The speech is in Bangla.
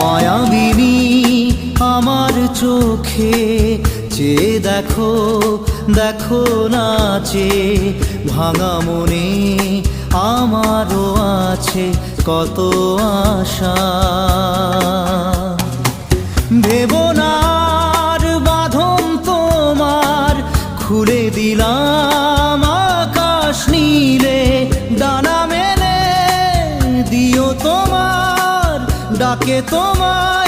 মায়াবিনী আমার চোখে চেয়ে দেখো, দেখো নাচে ভাঙা মনে আমারও আছে কত আশা। ভেবনার বাঁধন তোমার খুলে দিলাম আকাশ নীলে, ডানা মেলে দিও তোমার ডাকে তোমায়